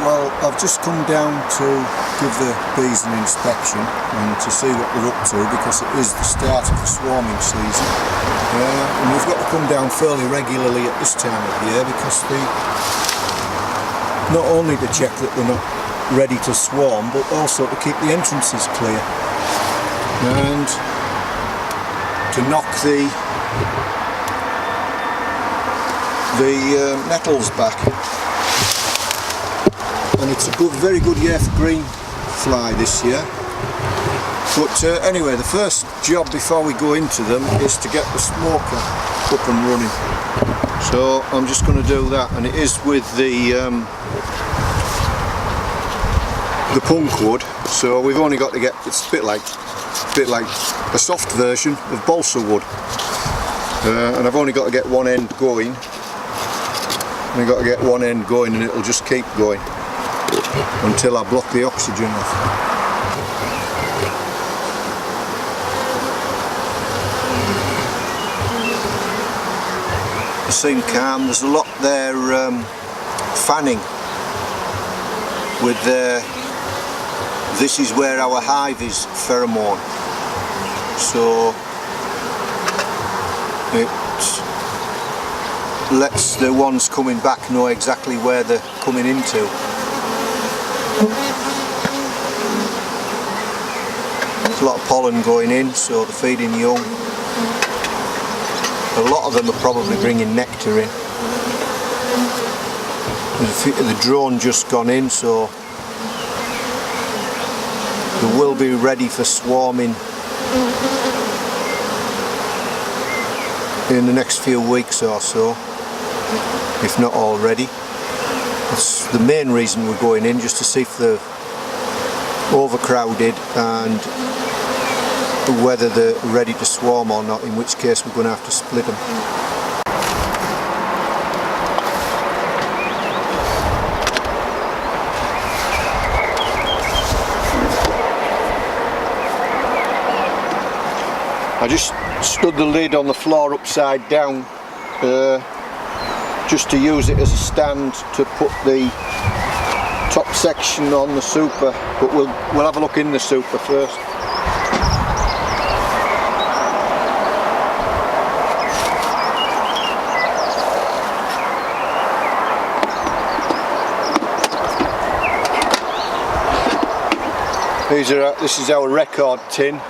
well, I've just come down to give the bees an inspection and to see what they're up to, because it is the start of the swarming season. And we've got to come down fairly regularly at this time of year, because not only to check that they're not ready to swarm, but also to keep the entrances clear and to knock the nettles back. And it's a very good year for green fly this year. But anyway, the first job before we go into them is to get the smoker up and running. So I'm just going to do that, and it is with the punk wood. So we've only got to get, it's a bit like a soft version of balsa wood, and I've only got to get one end going. I've got to get one end going, and it'll just keep going until I block the oxygen off. They seem calm. There's a lot there fanning with this is where our hive is pheromone, so it lets the ones coming back know exactly where they're coming into. There's a lot of pollen going in, so they're feeding young. A lot of them are probably bringing nectar in. The drone just gone in, so they will be ready for swarming in the next few weeks or so, if not already. That's the main reason we're going in, just to see if they're overcrowded and whether they're ready to swarm or not, in which case we're going to have to split them. I just stood the lid on the floor upside down just to use it as a stand to put the top section on the super, but we'll have a look in the super first. This is our record tin,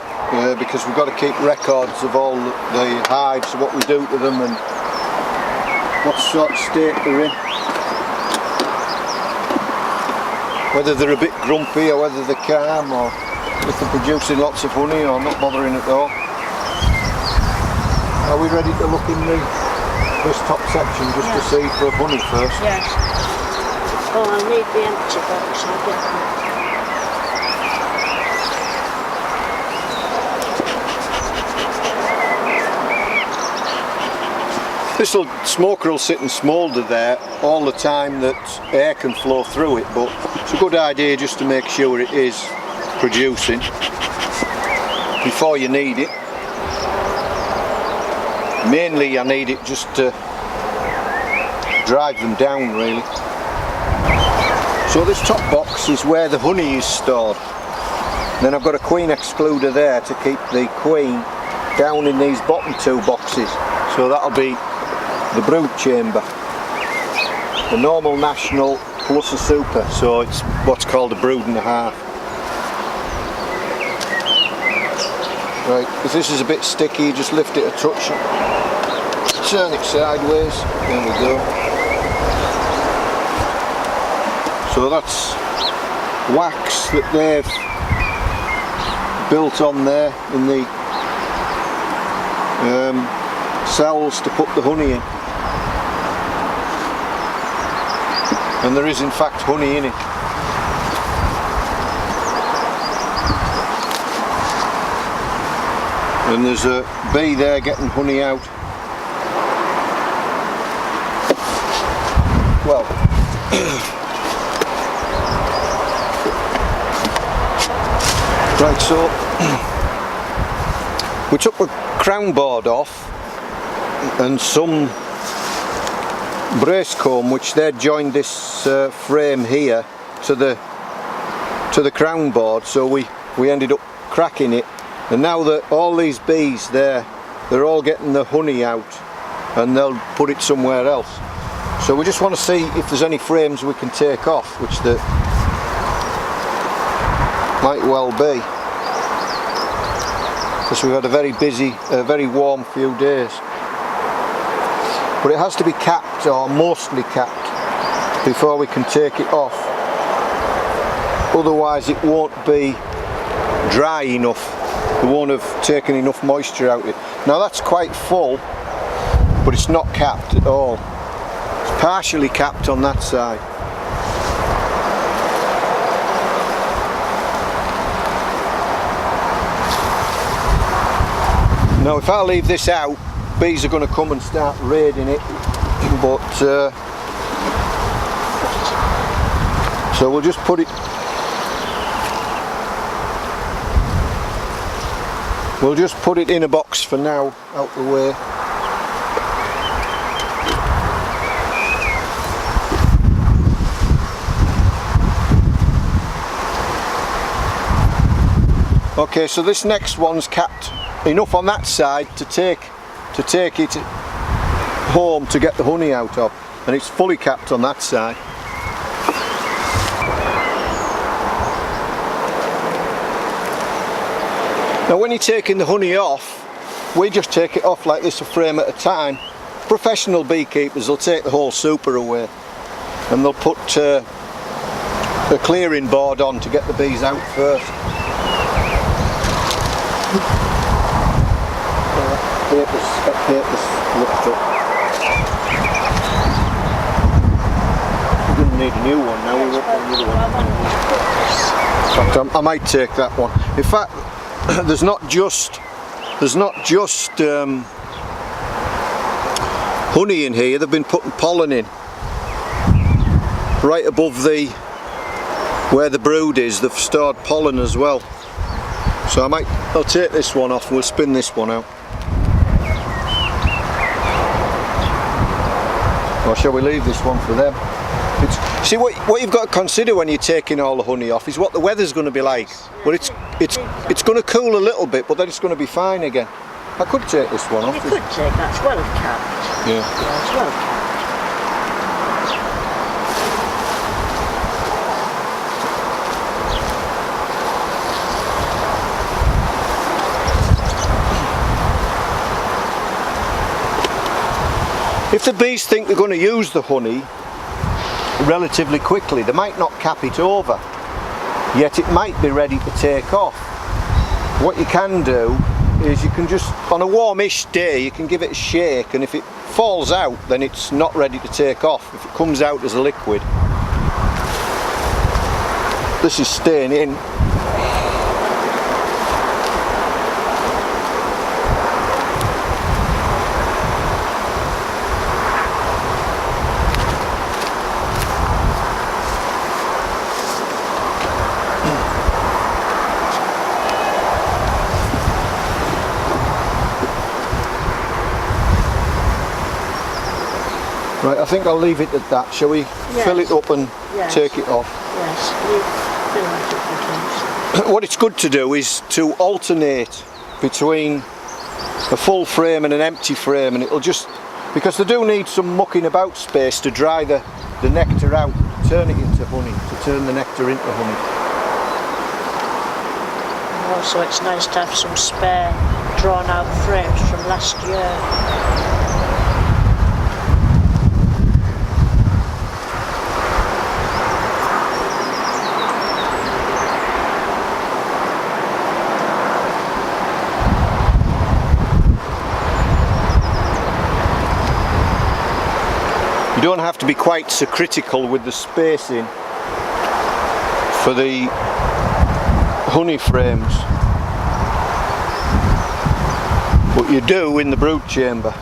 because we've got to keep records of all the hives, what we do to them and what sort of state they're in. Whether they're a bit grumpy or whether they're calm, or if they're producing lots of honey or not bothering at all. Are we ready to look in this top section just to see for honey first? Yes. Oh, I need the empty box, I'll get them. This smoker will sit and smoulder there all the time that air can flow through it, but it's a good idea just to make sure it is producing before you need it. Mainly I need it just to drive them down, really. So this top box is where the honey is stored. Then I've got a queen excluder there to keep the queen down in these bottom two boxes. So that'll be the brood chamber, the normal national plus a super, so it's what's called a brood and a half. Right, if this is a bit sticky, just lift it a touch, turn it sideways, there we go. So that's wax that they've built on there in the cells to put the honey in. And there is in fact honey in it. And there's a bee there getting honey out. Well, right, so we took the crown board off and some brace comb which they joined this frame here to the crown board, so we ended up cracking it. And now that all these bees they're all getting the honey out, and they'll put it somewhere else. So we just want to see if there's any frames we can take off, which there might well be, because we've had a very busy, very warm few days. But it has to be capped, or mostly capped, before we can take it off. Otherwise it won't be dry enough. We won't have taken enough moisture out of it. Now that's quite full, but it's not capped at all. It's partially capped on that side. Now if I leave this out, bees are going to come and start raiding it, but so we'll just put it in a box for now, out the way. Okay, so this next one's capped enough on that side to take it home to get the honey out of, and it's fully capped on that side. Now when you're taking the honey off, we just take it off like this, a frame at a time. Professional beekeepers will take the whole super away, and they'll put a clearing board on to get the bees out first. That paper's lift up. We're going to need a new one now. We won't put another one. In fact, I might take that one. In fact, there's not just honey in here. They've been putting pollen in right above where the brood is. They've stored pollen as well. So I'll take this one off and we'll spin this one out. Or shall we leave this one for them? See what you've got to consider when you're taking all the honey off is what the weather's going to be like. Well, it's going to cool a little bit, but then it's going to be fine again. I could take this one off. You could take that. It's well capped. Yeah. Yeah, it's well capped. If the bees think they're going to use the honey relatively quickly, they might not cap it over, yet it might be ready to take off. What you can do is you can just, on a warmish day, you can give it a shake, and if it falls out then it's not ready to take off. If it comes out as a liquid, this is staying in. Right, I think I'll leave it at that. Shall we fill it up and take it off? Yes, fill that up, please. What it's good to do is to alternate between a full frame and an empty frame, and it'll just, because they do need some mucking about space to dry the nectar out, turn it into honey, to turn the nectar into honey. And also it's nice to have some spare drawn out frames from last year. You don't have to be quite so critical with the spacing for the honey frames, but you do in the brood chamber.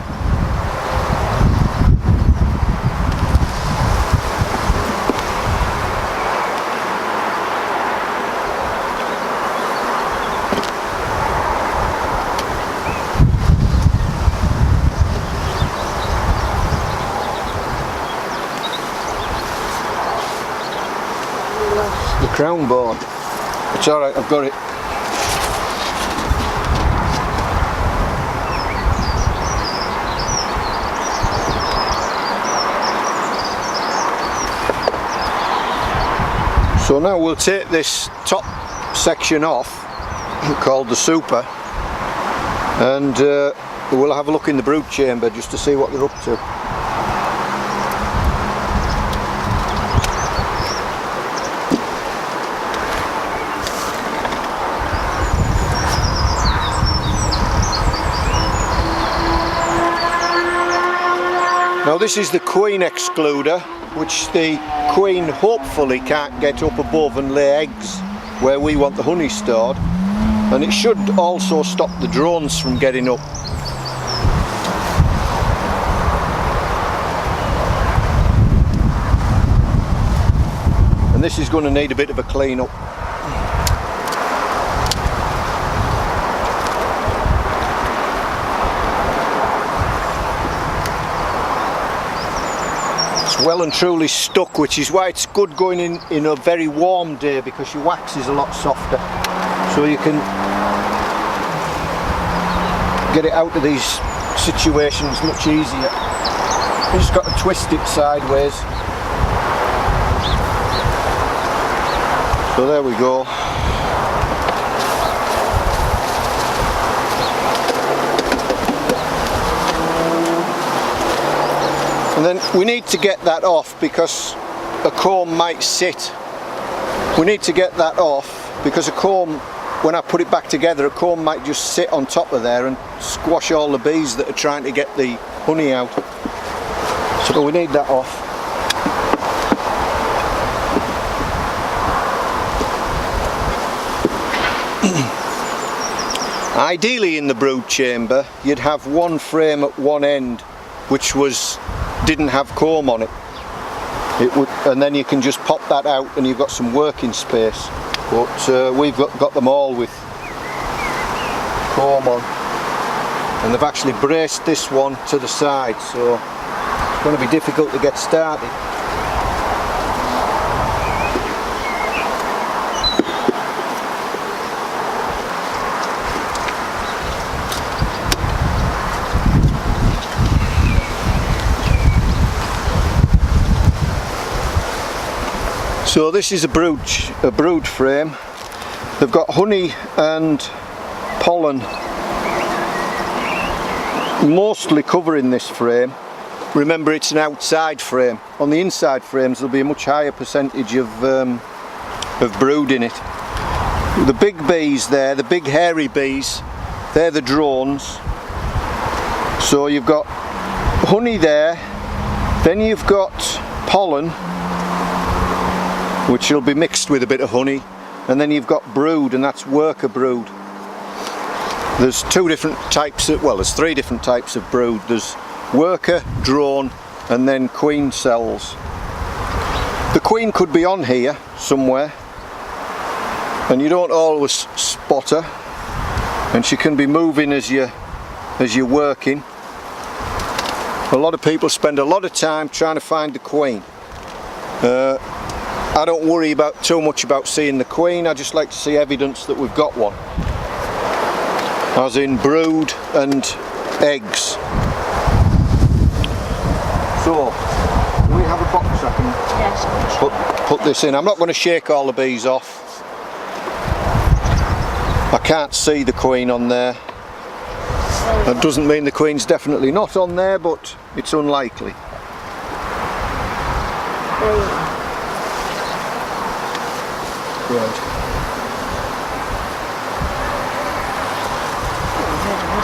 crown board. It's alright, I've got it. So now we'll take this top section off, called the super, and we'll have a look in the brood chamber just to see what they're up to. Now this is the queen excluder, which the queen hopefully can't get up above and lay eggs where we want the honey stored, and it should also stop the drones from getting up. And this is going to need a bit of a clean up. Well and truly stuck, which is why it's good going in a very warm day, because your wax is a lot softer, so you can get it out of these situations much easier. You just got to twist it sideways. So there we go. And then we need to get that off because a comb might sit. We need to get that off because a comb, when I put it back together, a comb might just sit on top of there and squash all the bees that are trying to get the honey out. So we need that off. Ideally in the brood chamber you'd have one frame at one end which didn't have comb on it. And then you can just pop that out and you've got some working space. But we've got them all with comb on, and they've actually braced this one to the side, so it's going to be difficult to get started. So this is a brood frame. They've got honey and pollen mostly covering this frame. Remember, it's an outside frame. On the inside frames there'll be a much higher percentage of brood in it. The big bees there, the big hairy bees, they're the drones. So you've got honey there, then you've got pollen, which will be mixed with a bit of honey, and then you've got brood, and that's worker brood. There's two different types of, well, there's three different types of brood. There's worker, drone, and then queen cells. The queen could be on here somewhere, and you don't always spot her, and she can be moving as you're working. A lot of people spend a lot of time trying to find the queen. I don't worry too much about seeing the queen. I just like to see evidence that we've got one, as in brood and eggs. So, do we have a box I can put this in? I'm not going to shake all the bees off. I can't see the queen on there. That doesn't mean the queen's definitely not on there, but it's unlikely. Right.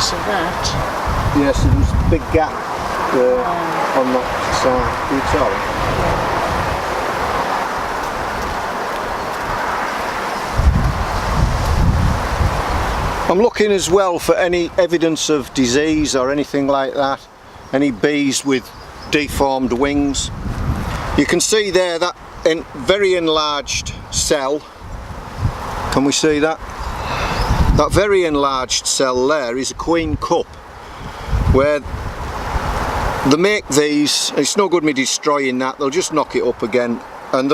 Of that. Yes, there's a big gap on that side. Can you tell? I'm looking as well for any evidence of disease or anything like that. Any bees with deformed wings. You can see there that very enlarged cell. Can we see that? That very enlarged cell there is a queen cup, where they make these. It's no good me destroying that. They'll just knock it up again, and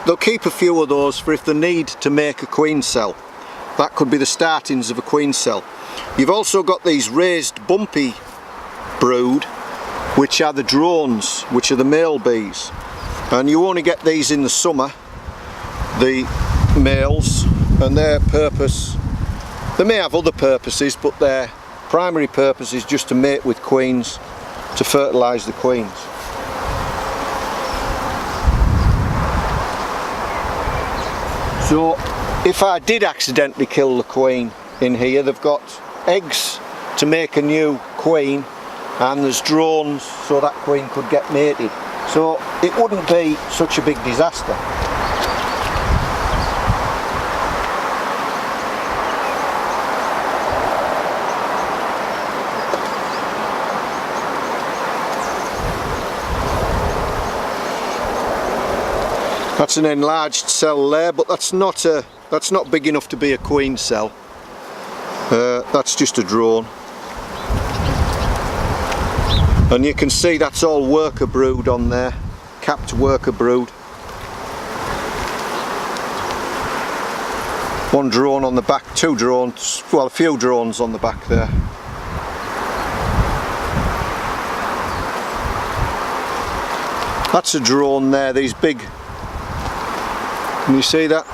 they'll keep a few of those for if they need to make a queen cell. That could be the startings of a queen cell. You've also got these raised bumpy brood, which are the drones, which are the male bees, and you only get these in the summer, the males, and their purpose, they may have other purposes, but their primary purpose is just to mate with queens, to fertilise the queens. So if I did accidentally kill the queen in here, they've got eggs to make a new queen, and there's drones so that queen could get mated. So it wouldn't be such a big disaster. That's an enlarged cell there, but that's not big enough to be a queen cell. That's just a drone. And you can see that's all worker brood on there, capped worker brood. One drone on the back, two drones, well, a few drones on the back there. That's a drone there, these big, can you see that?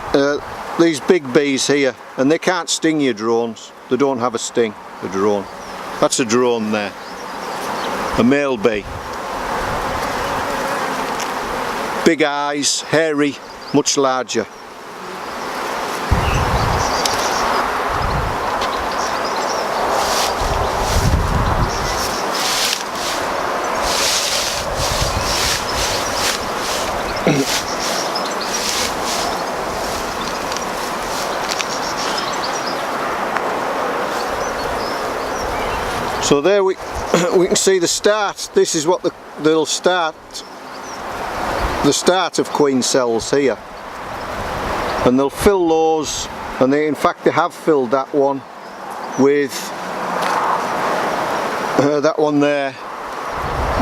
These big bees here, and they can't sting your drones. They don't have a sting, the drone. That's a drone there. A male bee. Big eyes, hairy, much larger. So there we can see the start. This is what they'll start. The start of queen cells here, and they'll fill those, and they, in fact, they have filled that one with that one there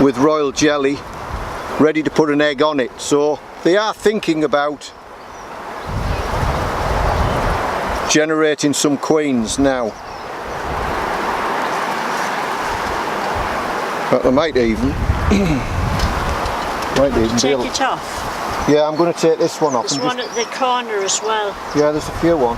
with royal jelly, ready to put an egg on it. So they are thinking about generating some queens now. But they might even take it off. Yeah, I'm going to take this one off. There's one at the corner as well. Yeah, there's a few on.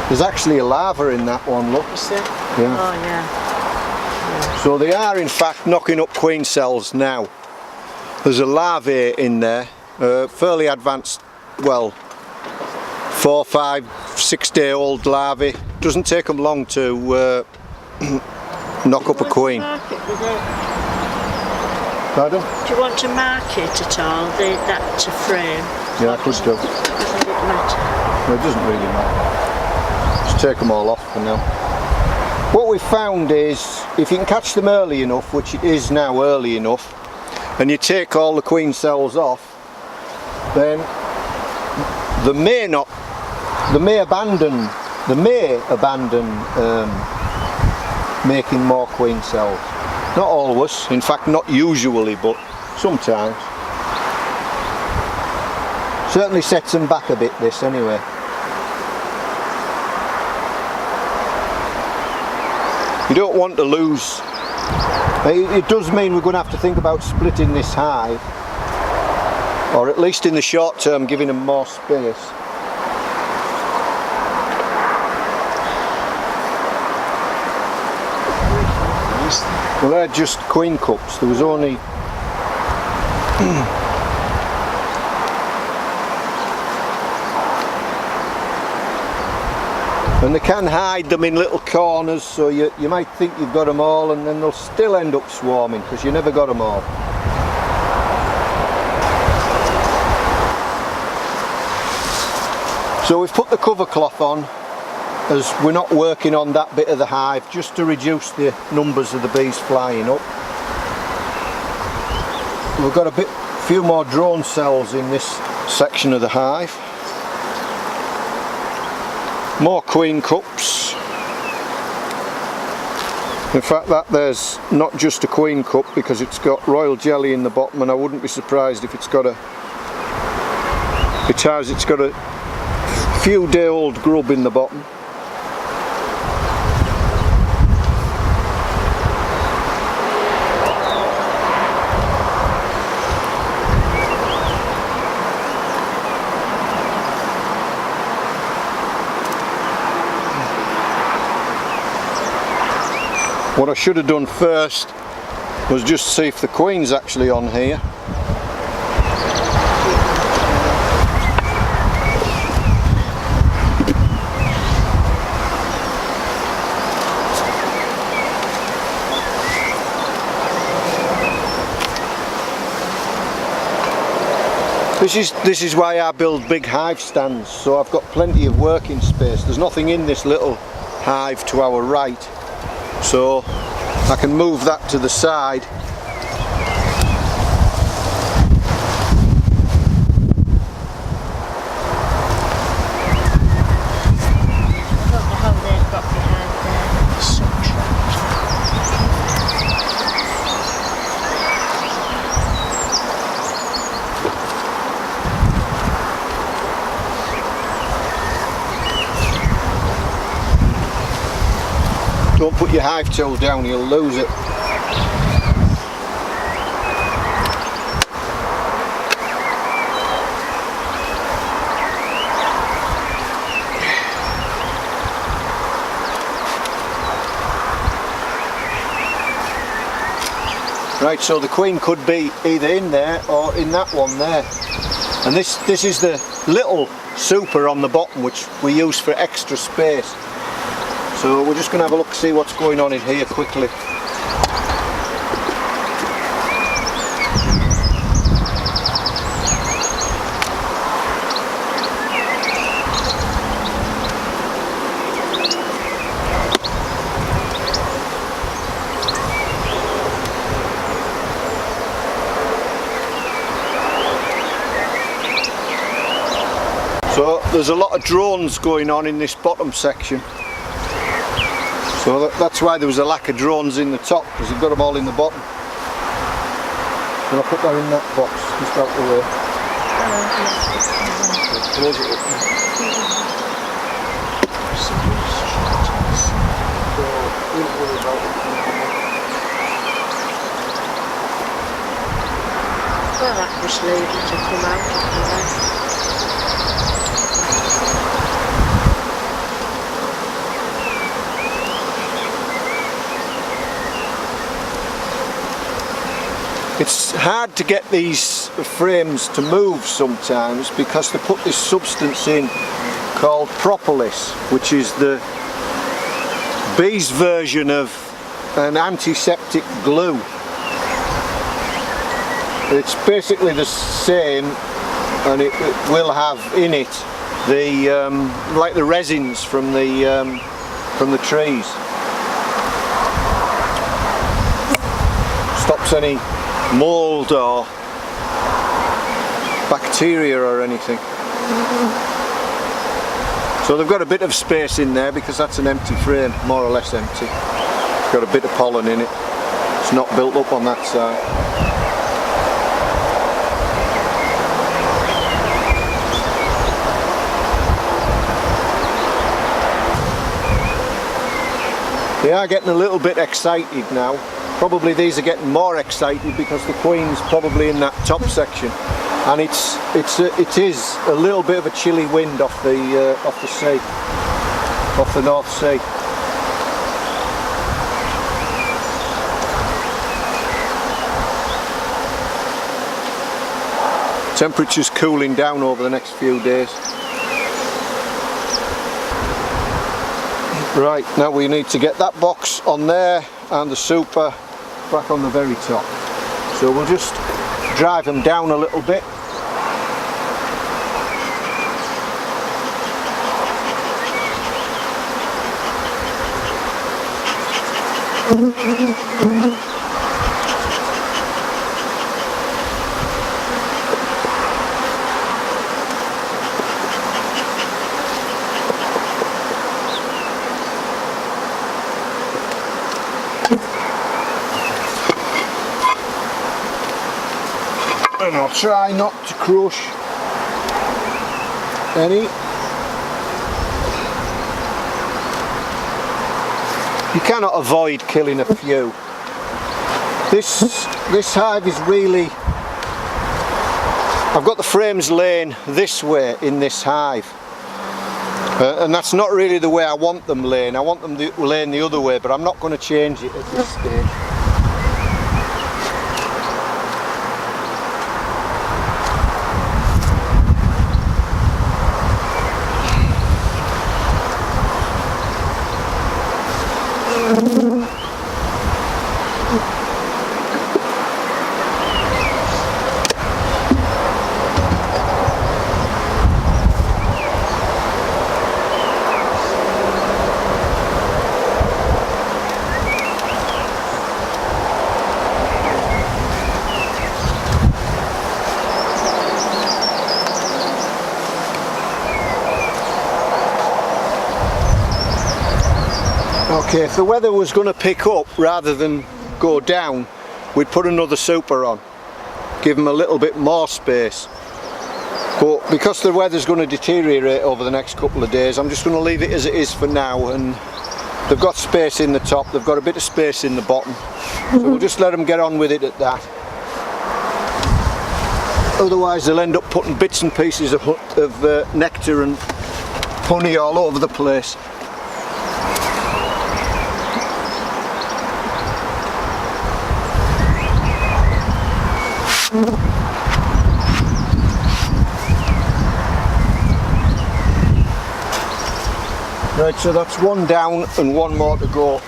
There's actually a larva in that one, look. Is there? Yeah. Oh yeah. So they are in fact knocking up queen cells now. There's a larvae in there, fairly advanced, well, 4, 5, 6 day old larvae. Doesn't take them long to knock up a queen. Pardon? Do you want to mark it at all, that to frame? Yeah, I could do. Doesn't it matter? No, it doesn't really matter. Just take them all off for now. What we found is, if you can catch them early enough, which it is now early enough, and you take all the queen cells off, then they may abandon making more queen cells. Not always, in fact not usually, but sometimes. Certainly sets them back a bit, this anyway. You don't want to lose. It does mean we're going to have to think about splitting this hive, or at least in the short term giving them more space. Well, they're just queen cups. There was only and they can hide them in little corners, so you might think you've got them all, and then they'll still end up swarming because you never got them all. So we've put the cover cloth on, as we're not working on that bit of the hive, just to reduce the numbers of the bees flying up. We've got a few more drone cells in this section of the hive. More queen cups. In fact, that there's not just a queen cup, because it's got royal jelly in the bottom, and I wouldn't be surprised if it's got a few day old grub in the bottom. What I should have done first was just see if the queen's actually on here. This is why I build big hive stands, so I've got plenty of working space. There's nothing in this little hive to our right, so I can move that to the side. I don't know how they've got behind there. It's so trapped. Don't put your hive tool down, you'll lose it. Right, so the queen could be either in there or in that one there. And this is the little super on the bottom, which we use for extra space. So we're just going to have a look, see what's going on in here quickly. So there's a lot of drones going on in this bottom section. So that's why there was a lack of drones in the top, because you've got them all in the bottom. So I'll put that in that box, just out the way. Close it up. So, don't worry about it. Well, that just leave it to come out of there. It's hard to get these frames to move sometimes, because they put this substance in called Propolis, which is the bees' version of an antiseptic glue. It's basically the same, and it will have in it the like the resins from the trees. Stops any mould or bacteria or anything. So they've got a bit of space in there because that's an empty frame, more or less empty. It's got a bit of pollen in it. It's not built up on that side. They are getting a little bit excited now. Probably these are getting more excited because the queen's probably in that top section, and it is a little bit of a chilly wind off the sea, off the North Sea. Temperature's cooling down over the next few days. Right, now we need to get that box on there and the super back on the very top. So we'll just drive them down a little bit. And I'll try not to crush any. You cannot avoid killing a few. This hive is really, I've got the frames laying this way in this hive, and that's not really the way I want them laying. I want them laying the other way, but I'm not going to change it at this stage. Okay, if the weather was going to pick up rather than go down, we'd put another super on, give them a little bit more space. But because the weather's going to deteriorate over the next couple of days, I'm just going to leave it as it is for now. And they've got space in the top, they've got a bit of space in the bottom, so we'll just let them get on with it at that. Otherwise they'll end up putting bits and pieces of nectar and honey all over the place. Right, so that's one down and one more to go. I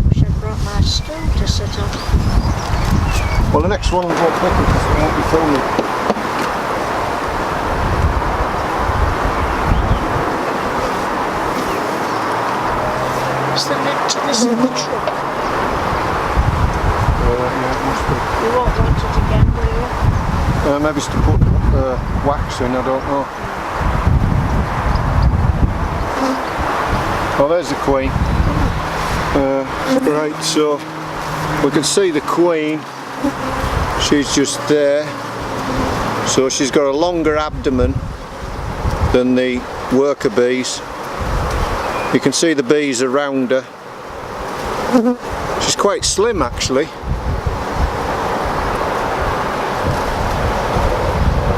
wish I'd brought my stool to sit on. Well, the next one will go quicker because it won't be filming. Is the net to this in the truck? Yeah, it must be. You won't want it again, will you? Maybe it's to put wax in, I don't know. Oh, there's the queen. Right, so we can see the queen. She's just there. So she's got a longer abdomen than the worker bees. You can see the bees around her. She's quite slim actually.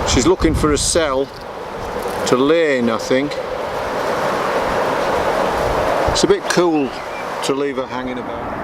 She's looking for a cell to lay in, I think. It's a bit cool to leave her hanging about.